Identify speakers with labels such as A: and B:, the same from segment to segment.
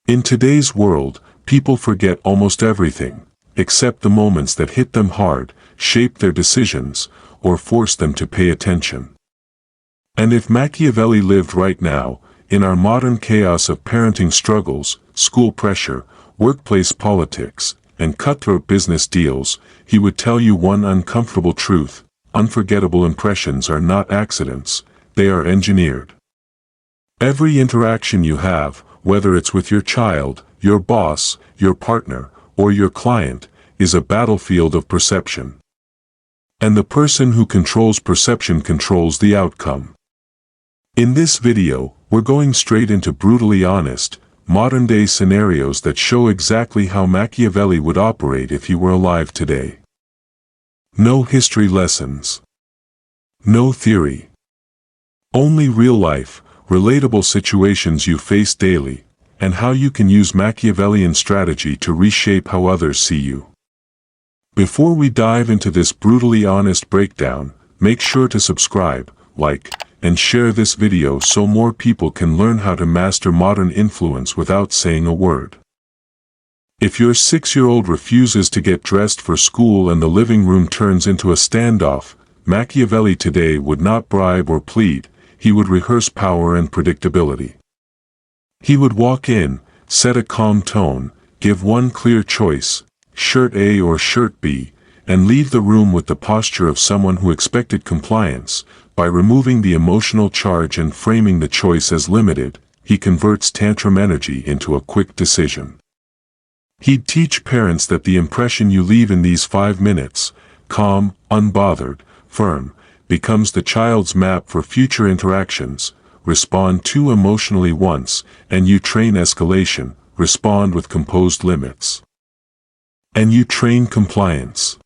A: In today's world, people forget almost everything, except the moments that hit them hard, shape their decisions, or force them to pay attention. And if Machiavelli lived right now, in our modern chaos of parenting struggles, school pressure, workplace politics, and cutthroat business deals, he would tell you one uncomfortable truth: unforgettable impressions are not accidents, they are engineered. Every interaction you have, whether it's with your child, your boss, your partner, or your client, is a battlefield of perception. And the person who controls perception controls the outcome. In this video, we're going straight into brutally honest, modern-day scenarios that show exactly how Machiavelli would operate if he were alive today. No history lessons. No theory. Only real-life, relatable situations you face daily, and how you can use Machiavellian strategy to reshape how others see you. Before we dive into this brutally honest breakdown, make sure to subscribe, like, and share this video so more people can learn how to master modern influence without saying a word. If your 6-year-old refuses to get dressed for school and the living room turns into a standoff, Machiavelli today would not bribe or plead, he would rehearse power and predictability. He would walk in, set a calm tone, give one clear choice, shirt A or shirt B, and leave the room with the posture of someone who expected compliance. By removing the emotional charge and framing the choice as limited, he converts tantrum energy into a quick decision. He'd teach parents that the impression you leave in these 5 minutes, calm, unbothered, firm, becomes the child's map for future interactions. Respond too emotionally once, and you train escalation. Respond with composed limits, and you train compliance.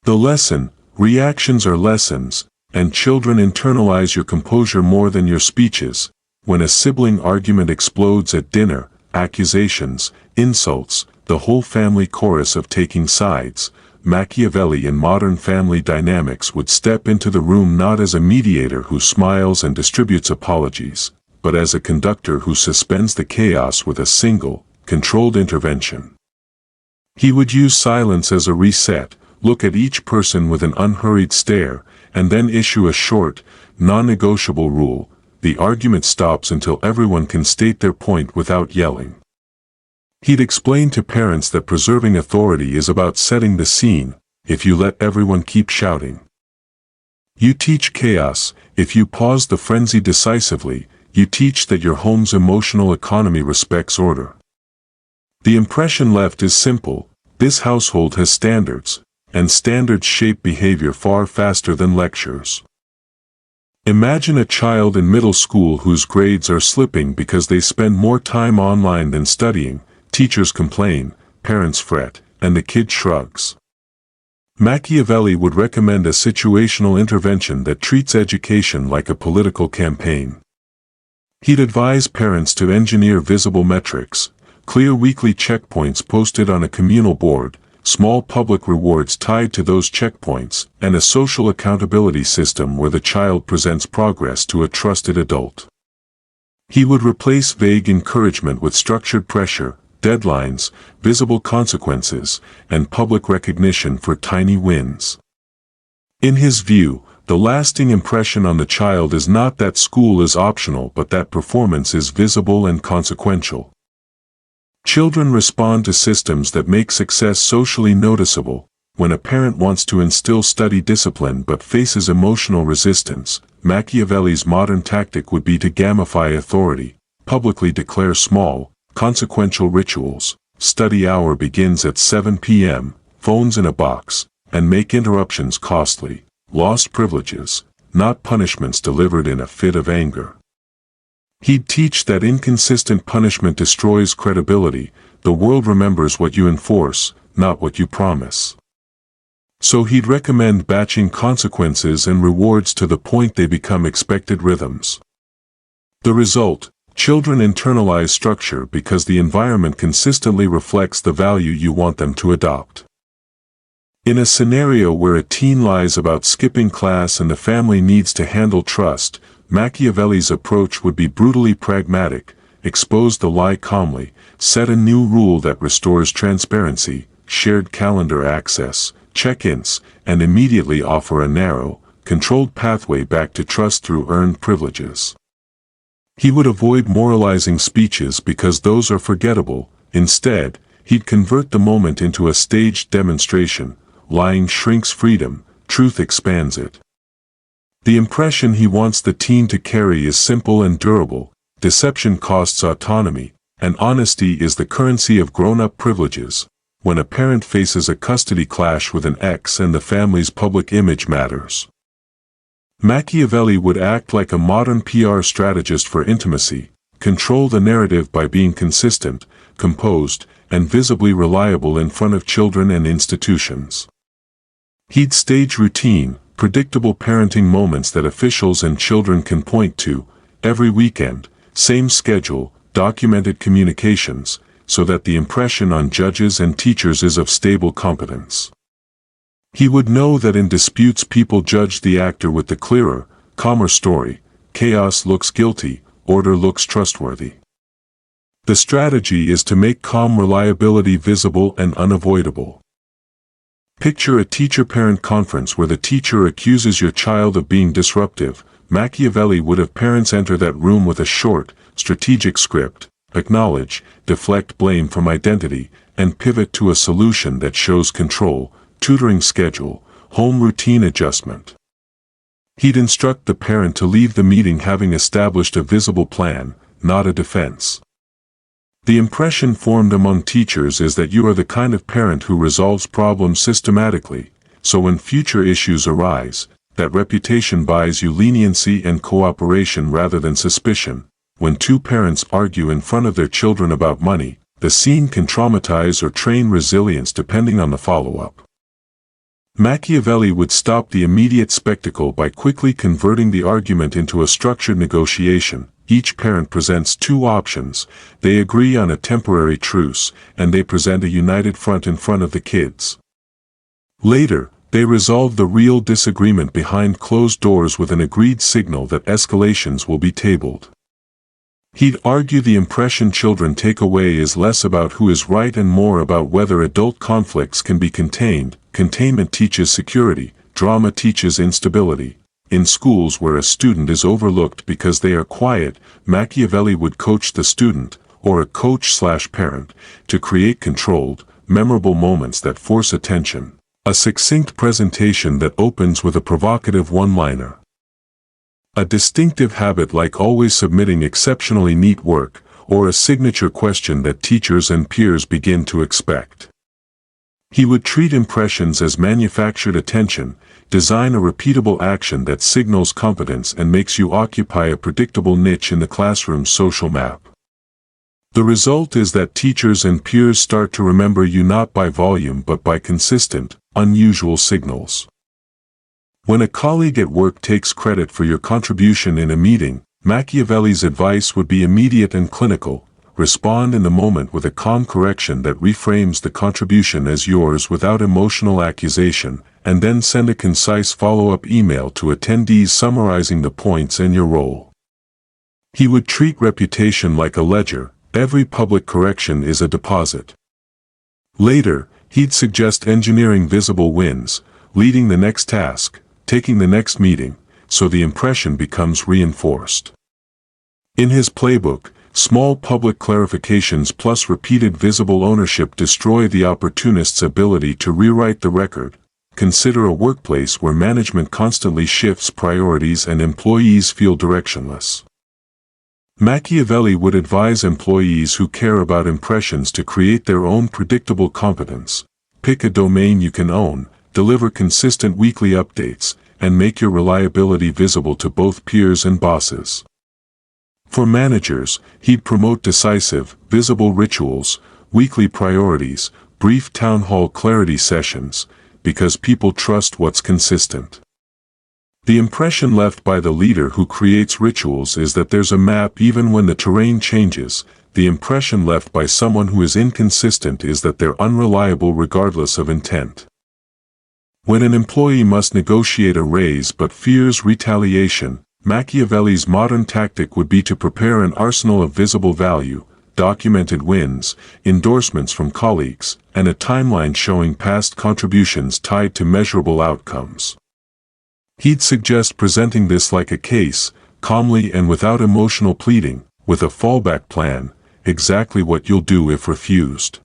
A: The lesson: reactions are lessons, and children internalize your composure more than your speeches. When a sibling argument explodes at dinner, accusations, insults, the whole family chorus of taking sides, Machiavelli in modern family dynamics would step into the room not as a mediator who smiles and distributes apologies, but as a conductor who suspends the chaos with a single, controlled intervention. He would use silence as a reset, look at each person with an unhurried stare, and then issue a short, non-negotiable rule: the argument stops until everyone can state their point without yelling. He'd explain to parents that preserving authority is about setting the scene. If you let everyone keep shouting, you teach chaos. If you pause the frenzy decisively, you teach that your home's emotional economy respects order. The impression left is simple: this household has standards, and standards shape behavior far faster than lectures. Imagine a child in middle school whose grades are slipping because they spend more time online than studying. Teachers complain, parents fret, and the kid shrugs. Machiavelli would recommend a situational intervention that treats education like a political campaign. He'd advise parents to engineer visible metrics, clear weekly checkpoints posted on a communal board, small public rewards tied to those checkpoints, and a social accountability system where the child presents progress to a trusted adult. He would replace vague encouragement with structured pressure, deadlines, visible consequences, and public recognition for tiny wins. In his view, the lasting impression on the child is not that school is optional but that performance is visible and consequential. Children respond to systems that make success socially noticeable. When a parent wants to instill study discipline but faces emotional resistance, Machiavelli's modern tactic would be to gamify authority, publicly declare small, consequential rituals. Study hour begins at 7 p.m., phones in a box, and make interruptions costly. Lost privileges, not punishments delivered in a fit of anger. He'd teach that inconsistent punishment destroys credibility. The world remembers what you enforce, not what you promise. So he'd recommend batching consequences and rewards to the point they become expected rhythms. The result: children internalize structure because the environment consistently reflects the value you want them to adopt. In a scenario where a teen lies about skipping class and the family needs to handle trust, Machiavelli's approach would be brutally pragmatic. expose the lie calmly, set a new rule that restores transparency, shared calendar access, check-ins, and immediately offer a narrow, controlled pathway back to trust through earned privileges. He would avoid moralizing speeches because those are forgettable. Instead, he'd convert the moment into a staged demonstration. Lying shrinks freedom, truth expands it. The impression he wants the teen to carry is simple and durable. Deception costs autonomy, and honesty is the currency of grown-up privileges. When a parent faces a custody clash with an ex and the family's public image matters. Machiavelli would act like a modern PR strategist for intimacy, control the narrative by being consistent, composed, and visibly reliable in front of children and institutions. He'd stage routine, predictable parenting moments that officials and children can point to, every weekend, same schedule, documented communications, so that the impression on judges and teachers is of stable competence. He would know that in disputes people judge the actor with the clearer, calmer story. Chaos looks guilty, order looks trustworthy. The strategy is to make calm reliability visible and unavoidable. Picture a teacher-parent conference where the teacher accuses your child of being disruptive. Machiavelli would have parents enter that room with a short, strategic script, acknowledge, deflect blame from identity, and pivot to a solution that shows control, tutoring schedule, home routine adjustment. He'd instruct the parent to leave the meeting having established a visible plan, not a defense. The impression formed among teachers is that you are the kind of parent who resolves problems systematically, so when future issues arise, that reputation buys you leniency and cooperation rather than suspicion. When two parents argue in front of their children about money, the scene can traumatize or train resilience depending on the follow-up. Machiavelli would stop the immediate spectacle by quickly converting the argument into a structured negotiation. Each parent presents two options, they agree on a temporary truce, and they present a united front in front of the kids. Later, they resolve the real disagreement behind closed doors with an agreed signal that escalations will be tabled. He'd argue the impression children take away is less about who is right and more about whether adult conflicts can be contained. Containment teaches security, drama teaches instability. In schools where a student is overlooked because they are quiet, Machiavelli would coach the student, or a coach/parent, to create controlled, memorable moments that force attention. A succinct presentation that opens with a provocative one-liner. A distinctive habit like always submitting exceptionally neat work, or a signature question that teachers and peers begin to expect. He would treat impressions as manufactured attention, design a repeatable action that signals competence and makes you occupy a predictable niche in the classroom's social map. The result is that teachers and peers start to remember you not by volume but by consistent, unusual signals. When a colleague at work takes credit for your contribution in a meeting, Machiavelli's advice would be immediate and clinical. Respond in the moment with a calm correction that reframes the contribution as yours without emotional accusation, and then send a concise follow-up email to attendees summarizing the points and your role. He would treat reputation like a ledger. Every public correction is a deposit. Later, he'd suggest engineering visible wins, leading the next task, taking the next meeting, so the impression becomes reinforced. In his playbook, small public clarifications plus repeated visible ownership destroy the opportunist's ability to rewrite the record. Consider a workplace where management constantly shifts priorities and employees feel directionless. Machiavelli would advise employees who care about impressions to create their own predictable competence. Pick a domain you can own, deliver consistent weekly updates, and make your reliability visible to both peers and bosses. For managers, he'd promote decisive, visible rituals, weekly priorities, brief town hall clarity sessions, because people trust what's consistent. The impression left by the leader who creates rituals is that there's a map even when the terrain changes. The impression left by someone who is inconsistent is that they're unreliable regardless of intent. When an employee must negotiate a raise but fears retaliation, Machiavelli's modern tactic would be to prepare an arsenal of visible value, documented wins, endorsements from colleagues, and a timeline showing past contributions tied to measurable outcomes. He'd suggest presenting this like a case, calmly and without emotional pleading, with a fallback plan, exactly what you'll do if refused.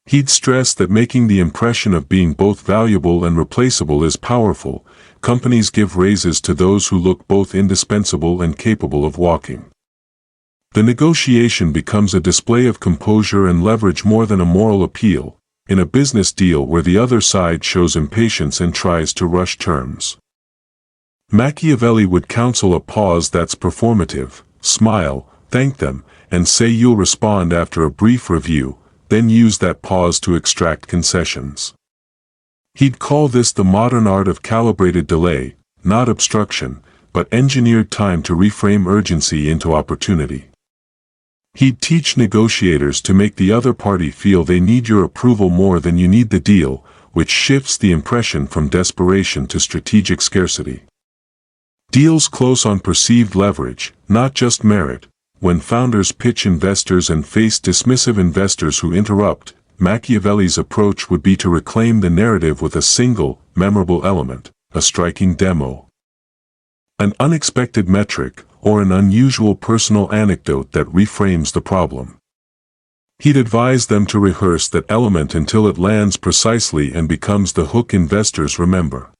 A: He'd stress that making the impression of being both valuable and replaceable is powerful. Companies give raises to those who look both indispensable and capable of walking. The negotiation becomes a display of composure and leverage more than a moral appeal, in a business deal where the other side shows impatience and tries to rush terms. Machiavelli would counsel a pause that's performative. Smile, thank them, and say you'll respond after a brief review, then use that pause to extract concessions. He'd call this the modern art of calibrated delay, not obstruction, but engineered time to reframe urgency into opportunity. He'd teach negotiators to make the other party feel they need your approval more than you need the deal, which shifts the impression from desperation to strategic scarcity. Deals close on perceived leverage, not just merit. When founders pitch investors and face dismissive investors who interrupt, Machiavelli's approach would be to reclaim the narrative with a single, memorable element, a striking demo, an unexpected metric, or an unusual personal anecdote that reframes the problem. He'd advise them to rehearse that element until it lands precisely and becomes the hook investors remember.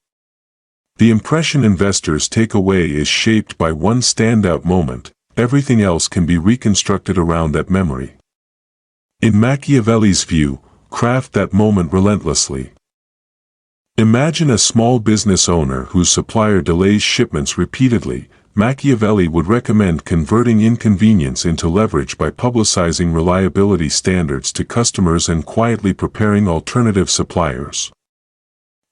A: The impression investors take away is shaped by one standout moment. Everything else can be reconstructed around that memory. In Machiavelli's view, craft that moment relentlessly. Imagine a small business owner whose supplier delays shipments repeatedly. Machiavelli would recommend converting inconvenience into leverage by publicizing reliability standards to customers and quietly preparing alternative suppliers.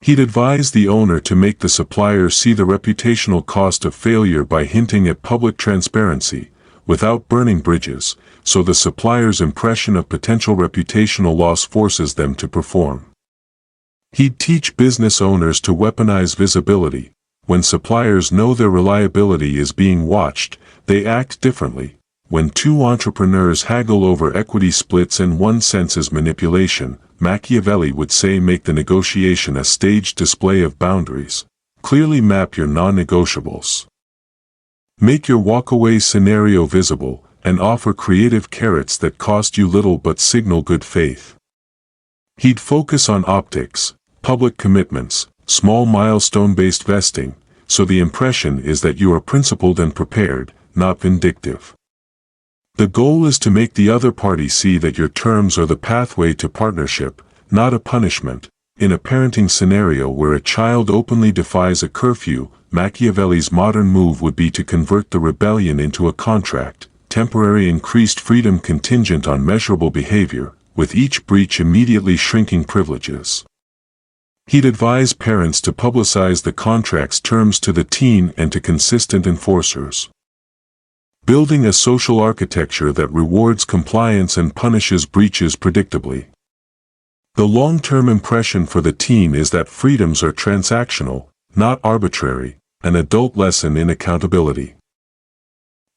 A: He'd advise the owner to make the supplier see the reputational cost of failure by hinting at public transparency, without burning bridges, so the supplier's impression of potential reputational loss forces them to perform. He'd teach business owners to weaponize visibility. When suppliers know their reliability is being watched, they act differently. When two entrepreneurs haggle over equity splits and one senses manipulation, Machiavelli would say make the negotiation a staged display of boundaries. Clearly map your non-negotiables. Make your walkaway scenario visible, and offer creative carrots that cost you little but signal good faith. He'd focus on optics, public commitments, small milestone-based vesting, so the impression is that you are principled and prepared, not vindictive. The goal is to make the other party see that your terms are the pathway to partnership, not a punishment. In a parenting scenario where a child openly defies a curfew, Machiavelli's modern move would be to convert the rebellion into a contract, temporary increased freedom contingent on measurable behavior, with each breach immediately shrinking privileges. He'd advise parents to publicize the contract's terms to the teen and to consistent enforcers. Building a social architecture that rewards compliance and punishes breaches predictably. The long-term impression for the teen is that freedoms are transactional, not arbitrary, an adult lesson in accountability.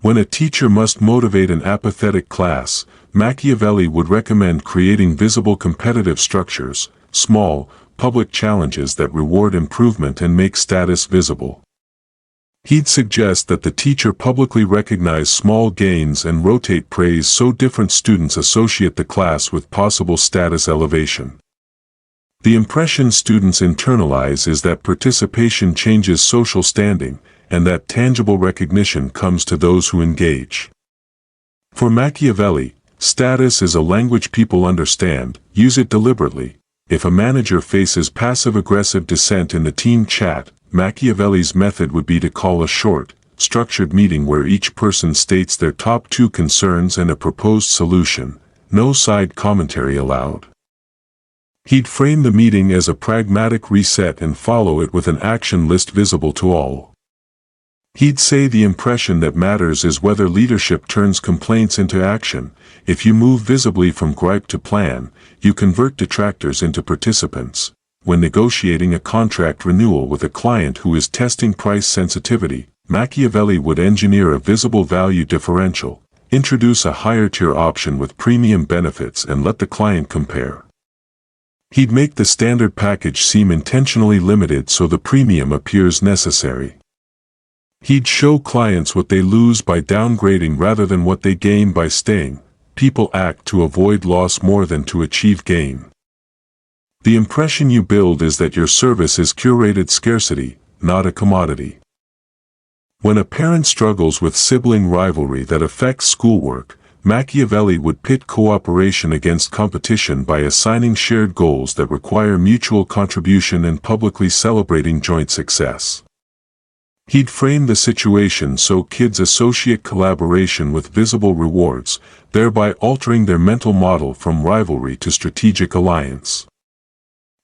A: When a teacher must motivate an apathetic class, Machiavelli would recommend creating visible competitive structures, small, public challenges that reward improvement and make status visible. He'd suggest that the teacher publicly recognize small gains and rotate praise so different students associate the class with possible status elevation. The impression students internalize is that participation changes social standing, and that tangible recognition comes to those who engage. For Machiavelli, status is a language people understand. Use it deliberately. If a manager faces passive-aggressive dissent in the team chat, Machiavelli's method would be to call a short, structured meeting where each person states their top 2 concerns and a proposed solution, no side commentary allowed. He'd frame the meeting as a pragmatic reset and follow it with an action list visible to all. He'd say the impression that matters is whether leadership turns complaints into action. If you move visibly from gripe to plan, you convert detractors into participants. When negotiating a contract renewal with a client who is testing price sensitivity, Machiavelli would engineer a visible value differential, introduce a higher-tier option with premium benefits and let the client compare. He'd make the standard package seem intentionally limited so the premium appears necessary. He'd show clients what they lose by downgrading rather than what they gain by staying. People act to avoid loss more than to achieve gain. The impression you build is that your service is curated scarcity, not a commodity. When a parent struggles with sibling rivalry that affects schoolwork, Machiavelli would pit cooperation against competition by assigning shared goals that require mutual contribution and publicly celebrating joint success. He'd frame the situation so kids associate collaboration with visible rewards, thereby altering their mental model from rivalry to strategic alliance.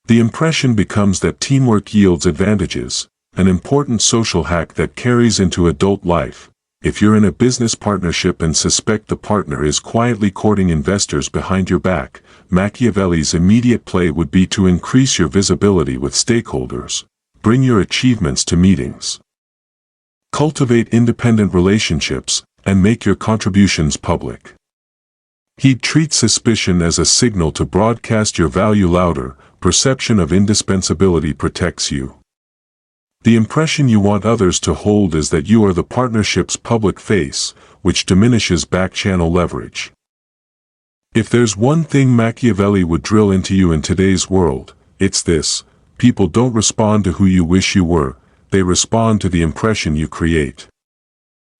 A: The impression becomes that teamwork yields advantages, an important social hack that carries into adult life. If you're in a business partnership and suspect the partner is quietly courting investors behind your back, Machiavelli's immediate play would be to increase your visibility with stakeholders. Bring your achievements to meetings. Cultivate independent relationships, and make your contributions public. He'd treat suspicion as a signal to broadcast your value louder. Perception of indispensability protects you. The impression you want others to hold is that you are the partnership's public face, which diminishes back-channel leverage. If there's one thing Machiavelli would drill into you in today's world, it's this: people don't respond to who you wish you were, they respond to the impression you create.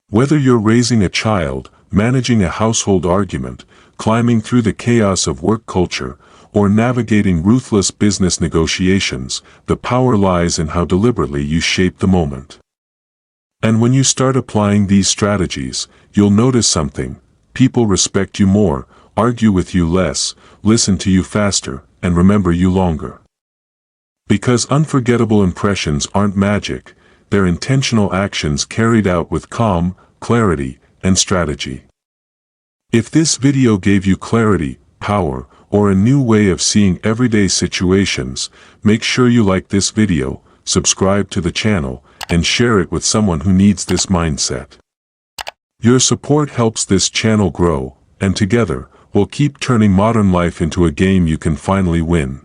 A: Whether you're raising a child, managing a household argument, climbing through the chaos of work culture, or navigating ruthless business negotiations, the power lies in how deliberately you shape the moment. And when you start applying these strategies, you'll notice something: people respect you more, argue with you less, listen to you faster, and remember you longer. Because unforgettable impressions aren't magic, they're intentional actions carried out with calm, clarity, and strategy. If this video gave you clarity, power, or a new way of seeing everyday situations, make sure you like this video, subscribe to the channel, and share it with someone who needs this mindset. Your support helps this channel grow, and together, we'll keep turning modern life into a game you can finally win.